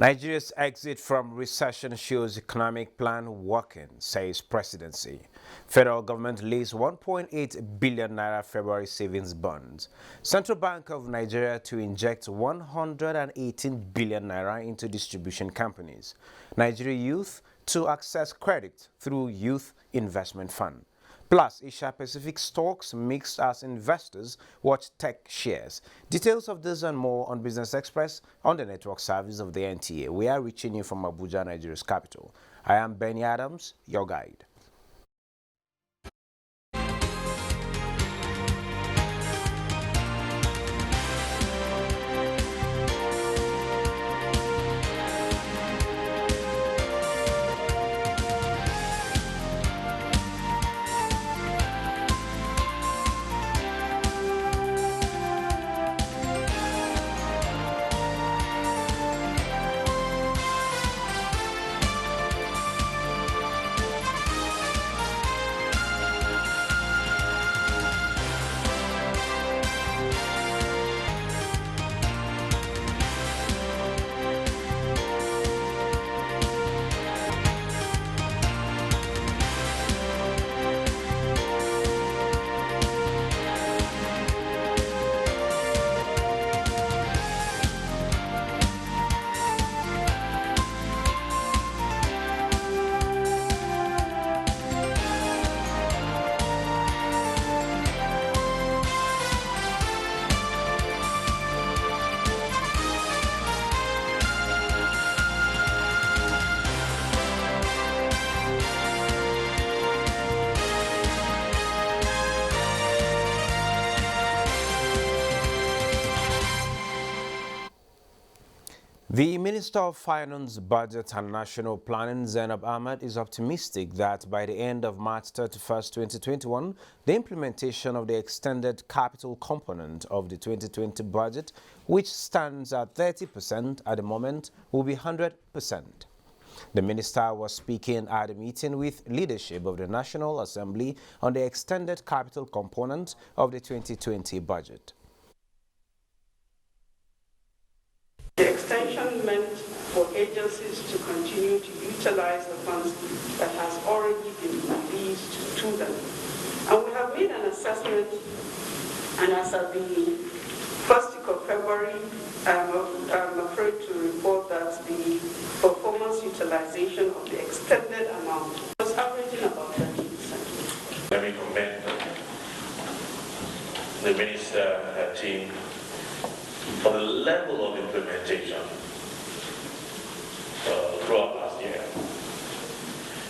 Nigeria's exit from recession shows economic plan working, says presidency. Federal government released 1.8 billion naira February savings bonds. Central Bank of Nigeria to inject 118 billion naira into distribution companies. Nigeria youth to access credit through Youth Investment Fund. Plus, Asia Pacific stocks mixed as investors watch tech shares. Details of this and more on Business Express on the network service of the NTA. We are reaching you from Abuja, Nigeria's capital. I am Benny Adams, your guide. The Minister of Finance, Budget and National Planning, Zainab Ahmed, is optimistic that by the end of March 31st, 2021, the implementation of the extended capital component of the 2020 budget, which stands at 30% at the moment, will be 100%. The minister was speaking at a meeting with leadership of the National Assembly on the extended capital component of the 2020 budget. The extension meant for agencies to continue to utilize the funds that has already been released to them. And we have made an assessment, and as of the first week of February, I'm afraid to report that the performance utilization of the extended amount was averaging about 30%. Let me commend the minister team for the level of implementation throughout last year.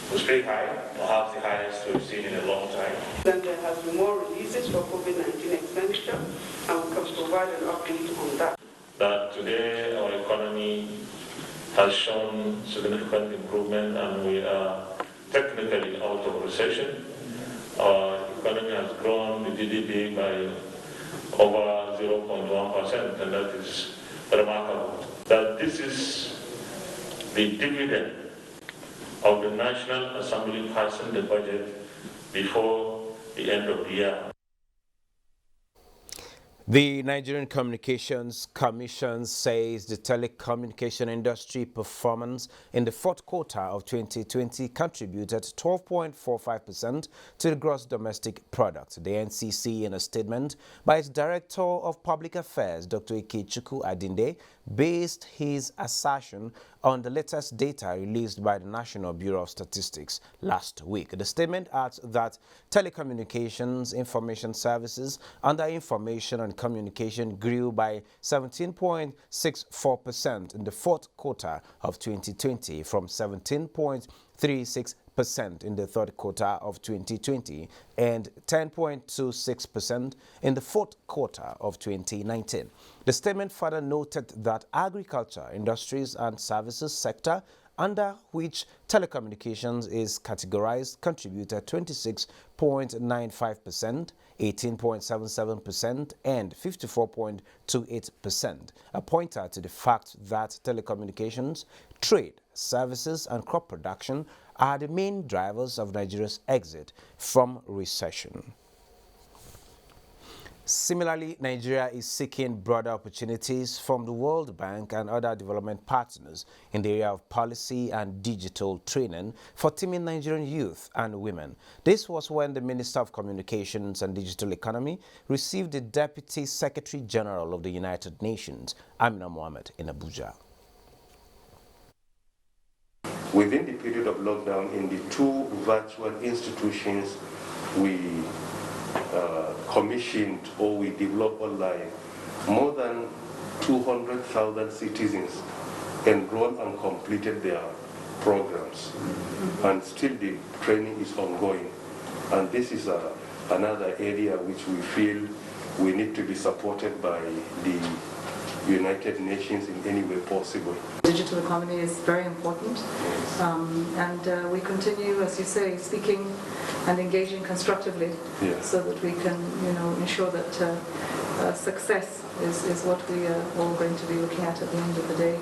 It was pretty high, perhaps the highest we've seen in a long time. Then there has been more releases for COVID-19 expenditure, and we can provide an update on that. That today our economy has shown significant improvement and we are technically out of recession. Our economy has grown the GDP by over 0.1%, and that is remarkable. That this is the dividend of the National Assembly passing the budget before the end of the year. The Nigerian Communications Commission says the telecommunication industry performance in the fourth quarter of 2020 contributed 12.45% to the gross domestic product. The NCC, in a statement by its Director of Public Affairs, Dr. Ikechukwu Adinde, based his assertion on the latest data released by the National Bureau of Statistics last week. The statement adds that telecommunications, information services, under information and communication grew by 17.64% in the fourth quarter of 2020 from 17.36% in the third quarter of 2020 and 10.26% in the fourth quarter of 2019. The statement further noted that agriculture, industries and services sector, under which telecommunications is categorized, contributed 26.95%, 18.77% and 54.28%, a pointer to the fact that telecommunications, trade, services and crop production are the main drivers of Nigeria's exit from recession. Similarly, Nigeria is seeking broader opportunities from the World Bank and other development partners in the area of policy and digital training for teaming Nigerian youth and women. This was when the Minister of Communications and Digital Economy received the Deputy Secretary General of the United Nations, Amina Mohammed, in Abuja. Within the period of lockdown, in the two virtual institutions we commissioned or we developed online, more than 200,000 citizens enrolled and completed their programs. And still the training is ongoing. And this is another area which we feel we need to be supported by the United Nations in any way possible. Digital economy is very important, and we continue, as you say, speaking and engaging constructively, so that we can, ensure that success is what we are all going to be looking at the end of the day.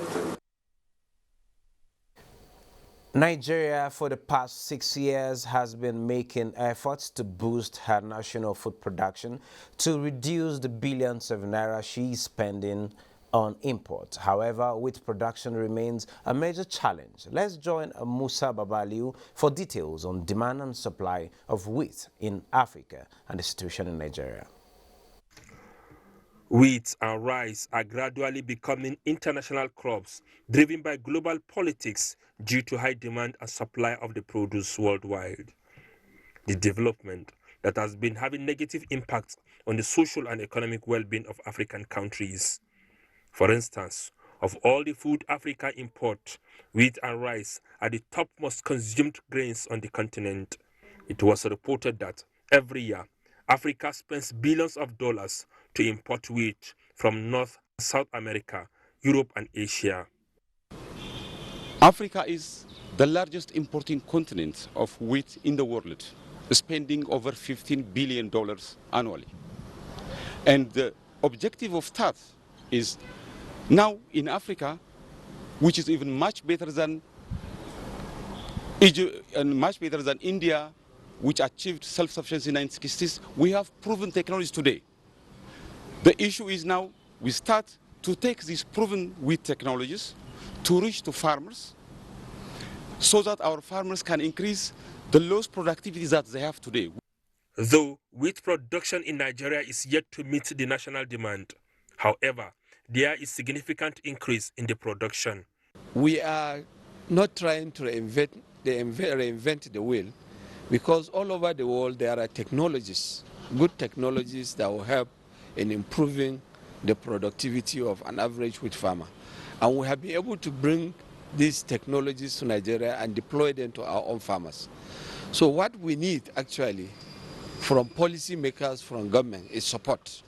Nigeria, for the past 6 years, has been making efforts to boost her national food production to reduce the billions of naira she is spending on imports. However, wheat production remains a major challenge. Let's join Musa Babaliu for details on demand and supply of wheat in Africa and the situation in Nigeria. Wheat and rice are gradually becoming international crops driven by global politics due to high demand and supply of the produce worldwide. The development that has been having negative impacts on the social and economic well-being of African countries. For instance, of all the food Africa imports, wheat and rice are the top most consumed grains on the continent. It was reported that every year, Africa spends billions of dollars to import wheat from North and South America, Europe and Asia. Africa is the largest importing continent of wheat in the world, spending over $15 billion annually. And the objective of that is now in Africa, which is even much better than Egypt and much better than India, which achieved self-sufficiency in the 1960s, we have proven technologies today. The issue is now we start to take these proven wheat technologies to reach to farmers so that our farmers can increase the lost productivity that they have today. Though wheat production in Nigeria is yet to meet the national demand, however, there is significant increase in the production. We are not trying to reinvent the wheel, because all over the world there are technologies, good technologies that will help in improving the productivity of an average wheat farmer. And we have been able to bring these technologies to Nigeria and deploy them to our own farmers. So what we need actually from policymakers, from government, is support.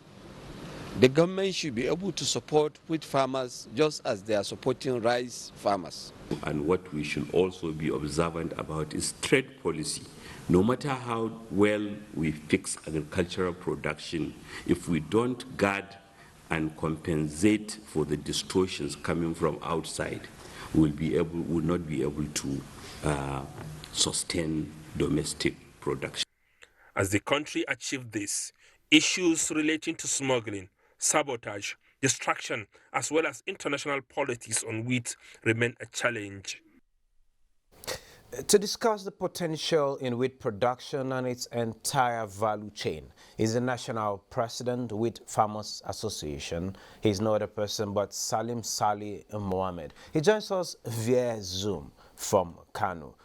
The government should be able to support wheat farmers just as they are supporting rice farmers. And what we should also be observant about is trade policy. No matter how well we fix agricultural production, if we don't guard and compensate for the distortions coming from outside, will not be able to sustain domestic production. As the country achieved this, issues relating to smuggling, sabotage, distraction, as well as international politics on wheat remain a challenge. To discuss the potential in wheat production and its entire value chain is the National President Wheat Farmers Association. He's no other person but Salim Salih Mohammed. He joins us via Zoom from Kano.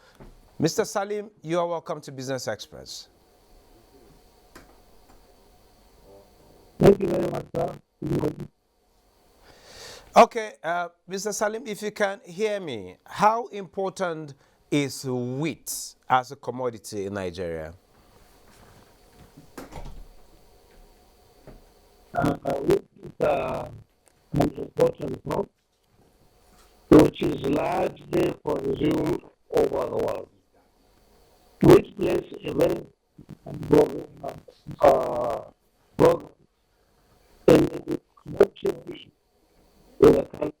Mr. Salim, you are welcome to Business Express. Thank you very much, sir. Okay, Mr. Salim, if you can hear me, how important is wheat as a commodity in Nigeria? Wheat is an important crop which is largely consumed over the world. Wheat plays a very important role in the production in the country.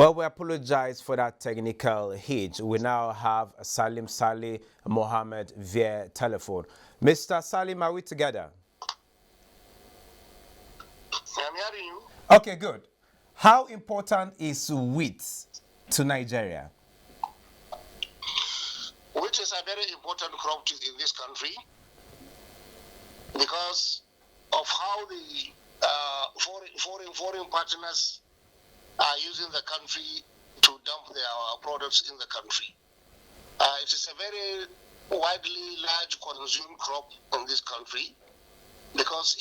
Well, we apologize for that technical hitch. We now have Salim Saleh Mohammed via telephone. Mr. Salim, are we together? I'm hearing you. Okay, good. How important is wheat to Nigeria? Wheat is a very important crop in this country because of how the foreign partners are using the country to dump their products in the country. It is a very widely large consumed crop in this country because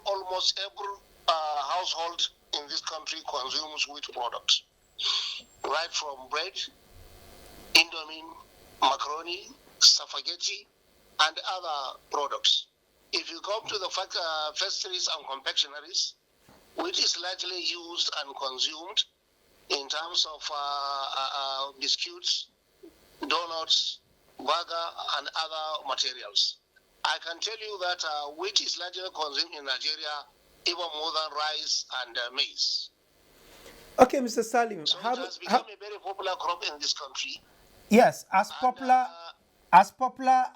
almost every household in this country consumes wheat products, right from bread, indomie, macaroni, spaghetti, and other products. If you come to the factories and confectionaries, wheat is largely used and consumed in terms of biscuits, donuts, burger, and other materials. I can tell you that wheat is largely consumed in Nigeria even more than rice and maize. Okay, Mr. Salim. So it has become a very popular crop in this country. Yes, as popular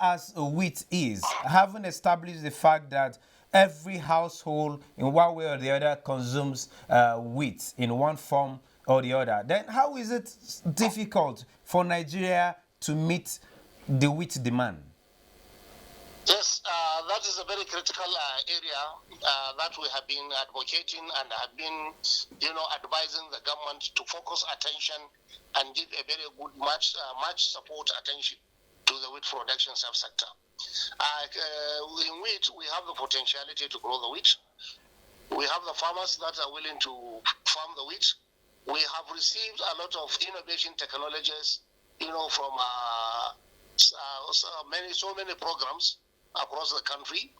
as wheat is, having established the fact that every household in one way or the other consumes wheat in one form or the other, then how is it difficult for Nigeria to meet the wheat demand? Yes, that is a very critical area that we have been advocating and have been, advising the government to focus attention and give a very good much support attention to the wheat production subsector. In wheat, we have the potentiality to grow the wheat. We have the farmers that are willing to farm the wheat. We have received a lot of innovation technologies, from so many programs across the country,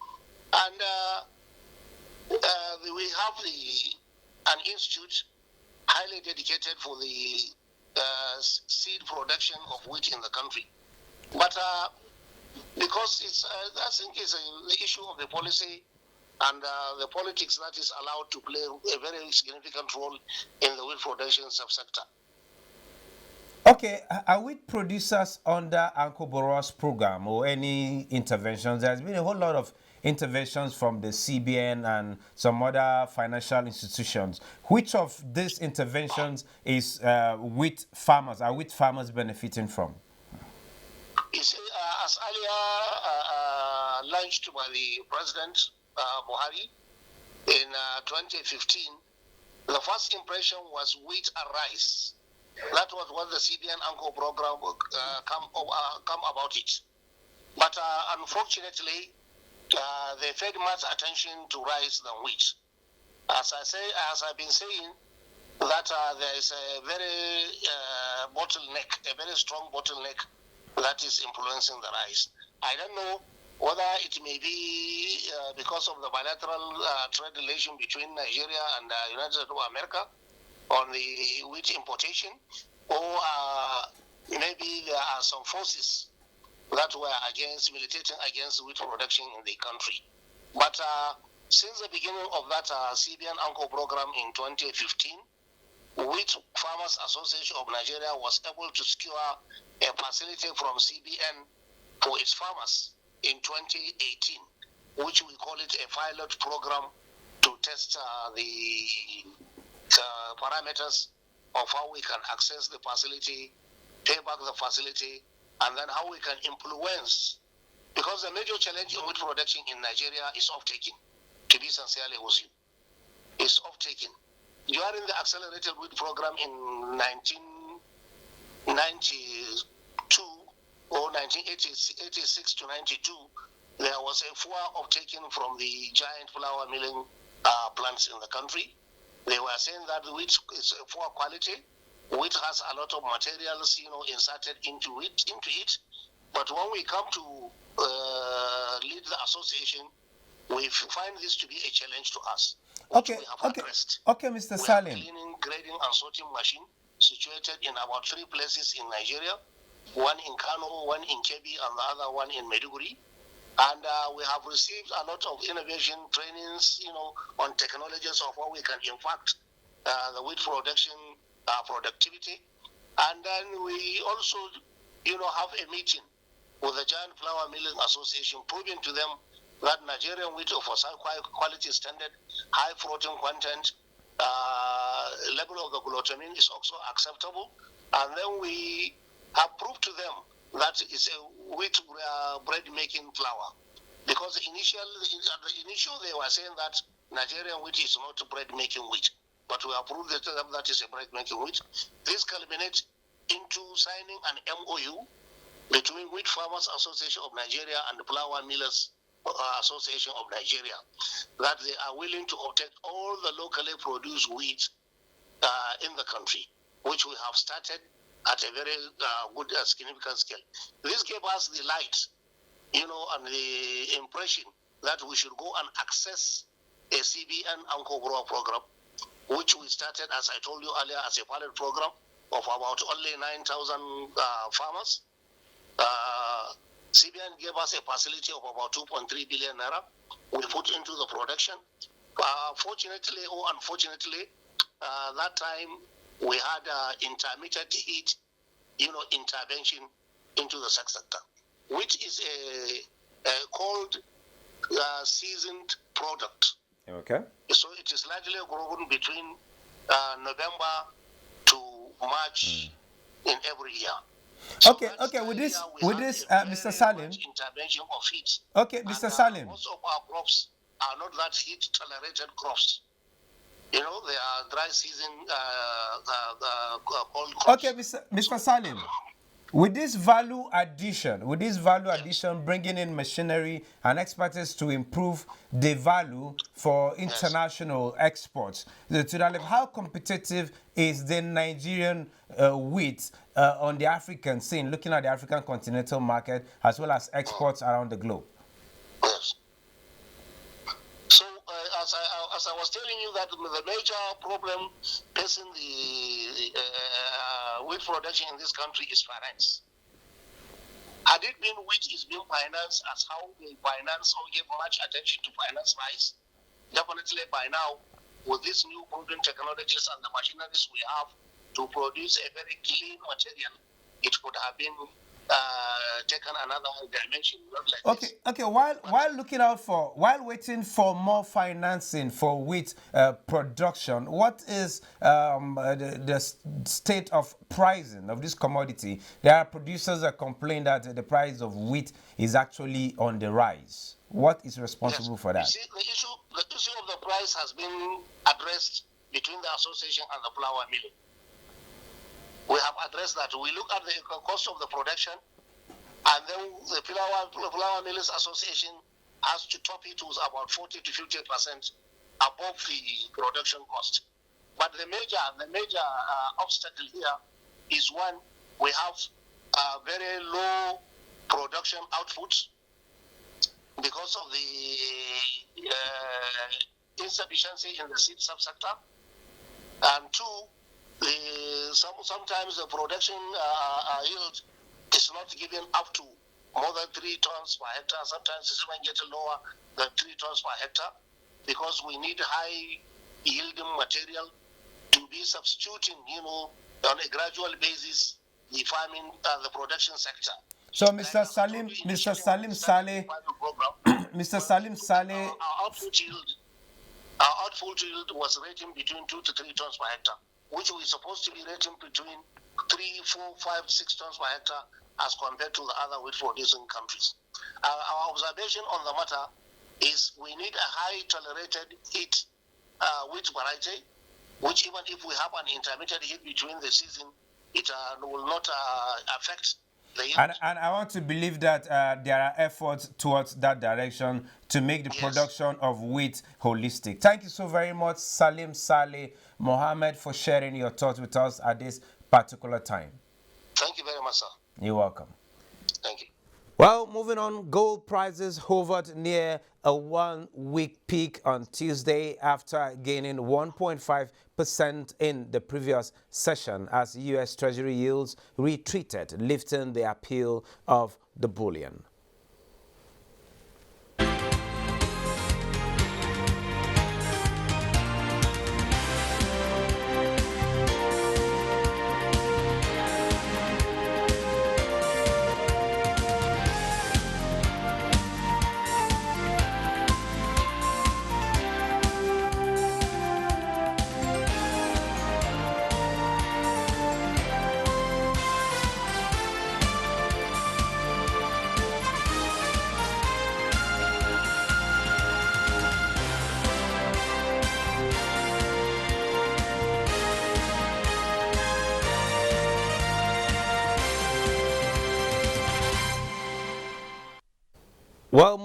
and we have an institute highly dedicated for the seed production of wheat in the country. But because I think it's the issue of the policy and the politics that is allowed to play a very significant role in the wheat production subsector. Okay, are wheat producers under Uncle Boro's program or any interventions? There's been a whole lot of interventions from the CBN and some other financial institutions. Which of these interventions is wheat farmers? Are wheat farmers benefiting from? You see, as earlier launched by the President Buhari in 2015, the first impression was wheat and rice. That was what the CBN Anchor program come about it. But unfortunately, they paid much attention to rice than wheat. As I've been saying, that there is a very very strong bottleneck that is influencing the rice. I don't know whether it may be because of the bilateral trade relation between Nigeria and United States of America on the wheat importation, or maybe there are some forces that were militating against wheat production in the country. But since the beginning of that CBN Anchor program in 2015, Wheat Farmers Association of Nigeria was able to secure a facility from CBN for its farmers in 2018, which we call it a pilot program to test the parameters of how we can access the facility, pay back the facility, and then how we can influence. Because the major challenge in wheat production in Nigeria is off-taking, to be sincerely with you. It's off-taking. During the accelerated wheat program in 1992 or 1986 to 92, there was a poor off-taking from the giant flour milling plants in the country. They were saying that wheat is poor quality. Wheat has a lot of materials, inserted into it. But when we come to lead the association, we find this to be a challenge to us. Okay, Mr. Salim. We have cleaning, grading, and sorting machine situated in about 3 places in Nigeria. One in Kano, one in Kebbi, and the other one in Maiduguri. And we have received a lot of innovation trainings, on technologies of how we can impact the wheat production productivity. And then we also, have a meeting with the Giant Flour Milling Association, proving to them that Nigerian wheat of a high quality standard, high protein content, level of the glutamine is also acceptable. And then we have proved to them that it's a wheat bread making flour. Because initially they were saying that Nigerian wheat is not bread making wheat. But we have proved to them that is a bread making wheat. This culminates into signing an MOU between Wheat Farmers Association of Nigeria and the Flour Millers Association of Nigeria, that they are willing to protect all the locally produced wheat in the country, which we have started at a very good significant scale. This gave us the light, and the impression that we should go and access a CBN Anchor Grower program, which we started, as I told you earlier, as a pilot program of about only 9,000 farmers. CBN gave us a facility of about 2.3 billion naira. We put into the production. Fortunately or unfortunately, that time we had intermittent heat, intervention into the sector, which is a cold seasoned product. Okay. So it is largely grown between November to March in every year. So Okay. With this, Mr. Salim. Intervention of heat. Okay, Mr. Salim. Most of our crops are not that heat tolerated crops. They are dry season cold crops. Okay, Mr. Salim. With this value addition, bringing in machinery and expertise to improve the value for international exports, how competitive is the Nigerian wheat on the African scene, looking at the African continental market as well as exports around the globe? Yes. So, as I was telling you, that the major problem facing the wheat production in this country is finance. Had it been wheat is being financed as how they finance or give much attention to finance rice, definitely by now, with these new modern technologies and the machineries we have to produce a very clean material, it could have been taken another dimension. Not like Okay. While waiting for more financing for wheat production, what is the state of pricing of this commodity? There are producers that complain that the price of wheat is actually on the rise. What is responsible for that? You see, the issue of the price has been addressed between the association and the flour milling. We have addressed that. We look at the cost of the production, and then the Flour Millers Association has to top it to about 40 to 50% above the production cost. But the major obstacle here is one, we have very low production output because of the insufficiency in the seed subsector, and two, sometimes the production yield is not given up to more than 3 tons per hectare. Sometimes it's even getting lower than 3 tons per hectare, because we need high yielding material to be substituting, on a gradual basis, the farming, the production sector. So, Mr. Salim Saleh, our output yield was rating between 2 to 3 tons per hectare, which we're supposed to be rating between 3, 4, 5, 6 tons per hectare as compared to the other wheat producing countries. Our observation on the matter is we need a high tolerated heat wheat variety, which even if we have an intermittent heat between the season, it will not affect the yield. And I want to believe that there are efforts towards that direction to make the production of wheat holistic. Thank you so very much, Salim Saleh Mohammed, for sharing your thoughts with us at this particular time. Thank you very much, sir. You're welcome. Thank you. Well, moving on, gold prices hovered near a one-week peak on Tuesday after gaining 1.5% in the previous session as U.S. Treasury yields retreated, lifting the appeal of the bullion.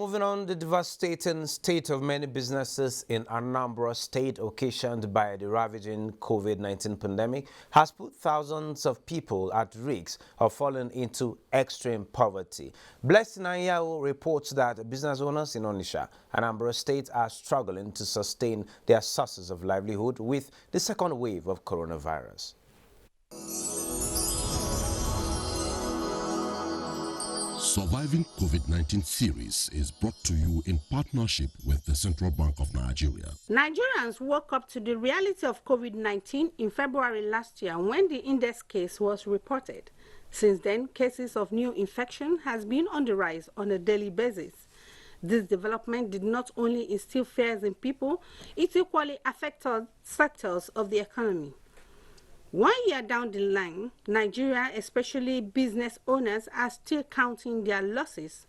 moving on, the devastating state of many businesses in Anambra State occasioned by the ravaging COVID-19 pandemic has put thousands of people at risk of falling into extreme poverty. Blessing Anyao reports that business owners in Onitsha, Anambra State, are struggling to sustain their sources of livelihood with the second wave of coronavirus. Surviving COVID-19 series is brought to you in partnership with the Central Bank of Nigeria. Nigerians woke up to the reality of COVID-19 in February last year when the index case was reported. Since then, cases of new infection has been on the rise on a daily basis. This development did not only instill fears in people, it equally affected sectors of the economy. 1 year down the line, Nigeria, especially business owners, are still counting their losses.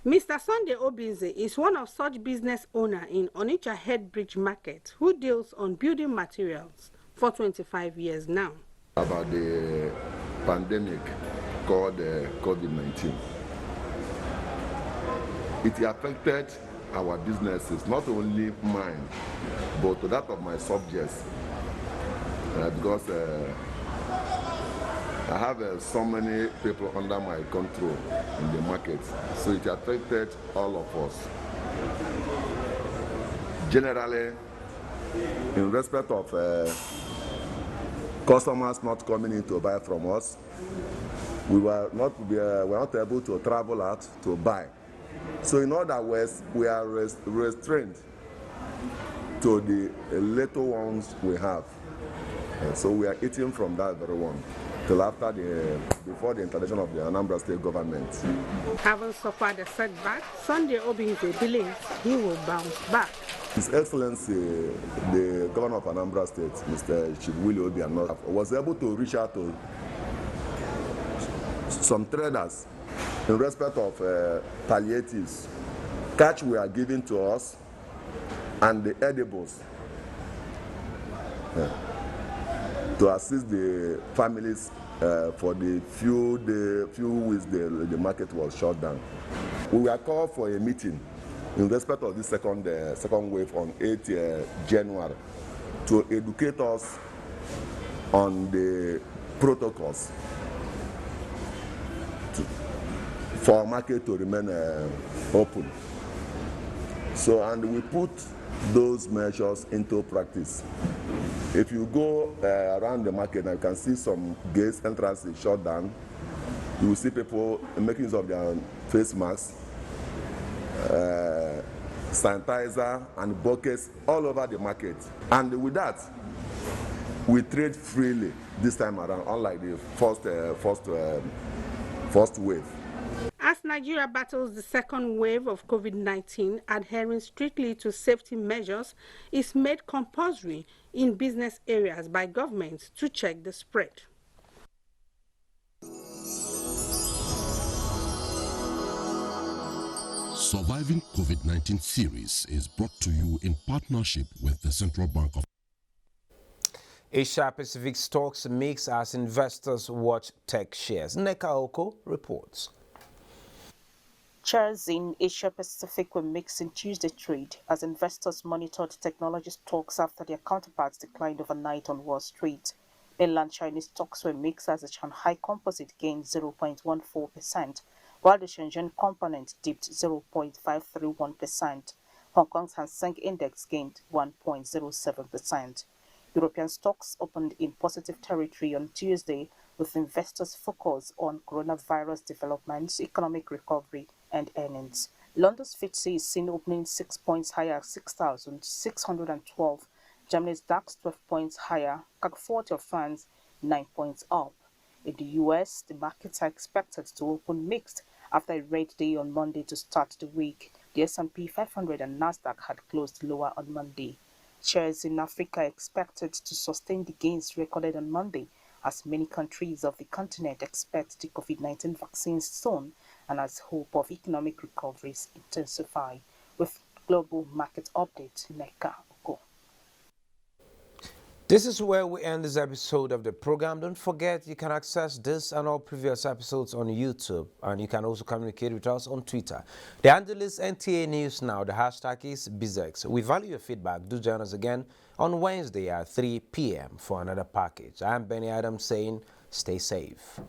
Mr. Sunday Obinze is one of such business owners in Onitsha Headbridge Market who deals on building materials for 25 years now. About the pandemic called COVID-19. It affected our businesses, not only mine, but that of my subjects. Because I have so many people under my control in the market, so it affected all of us. Generally, in respect of customers not coming in to buy from us, we were not able to travel out to buy. So in other words, we are restrained to the little ones we have. So we are eating from that very one till after before the intervention of the Anambra State government. Having suffered a setback, Sunday Obinze believes he will bounce back. His Excellency, the Governor of Anambra State, Mr. Chibwili Obiano, was able to reach out to some traders in respect of palliatives, cash we are giving to us, and the edibles. To assist the families for the few weeks the market was shut down. We were called for a meeting in respect of this second wave on 8th January to educate us on the protocols for our market to remain open. So, and we put those measures into practice. If you go around the market, and you can see some gates entrances shut down. You will see people making use of their face masks, sanitizer, and buckets all over the market. And with that, we trade freely this time around, unlike the first wave. As Nigeria battles the second wave of COVID-19, adhering strictly to safety measures is made compulsory in business areas by governments to check the spread. Surviving COVID-19 series is brought to you in partnership with the Central Bank of Asia Pacific stocks mix as investors watch tech shares. Neka Oko reports. Shares in Asia Pacific were mixed in Tuesday trade as investors monitored technology stocks after their counterparts declined overnight on Wall Street. Mainland Chinese stocks were mixed as the Shanghai Composite gained 0.14%, while the Shenzhen Component dipped 0.531%. Hong Kong's Hang Seng Index gained 1.07%. European stocks opened in positive territory on Tuesday, with investors focused on coronavirus developments, economic recovery, and earnings. London's FTSE is seen opening 6 points higher at 6,612. Germany's DAX 12 points higher, CAC 40 of France 9 points up. In the US, the markets are expected to open mixed after a red day on Monday to start the week. The S&P 500 and Nasdaq had closed lower on Monday. Shares in Africa are expected to sustain the gains recorded on Monday, as many countries of the continent expect the COVID-19 vaccines soon and as hope of economic recoveries intensify. With global market update, Neka Oko. This is where we end this episode of the program. Don't forget you can access this and all previous episodes on YouTube, and you can also communicate with us on Twitter. The handle is NTA News Now. The hashtag is BizX. We value your feedback. Do join us again on Wednesday at 3 p.m. for another package. I'm Benny Adams saying stay safe.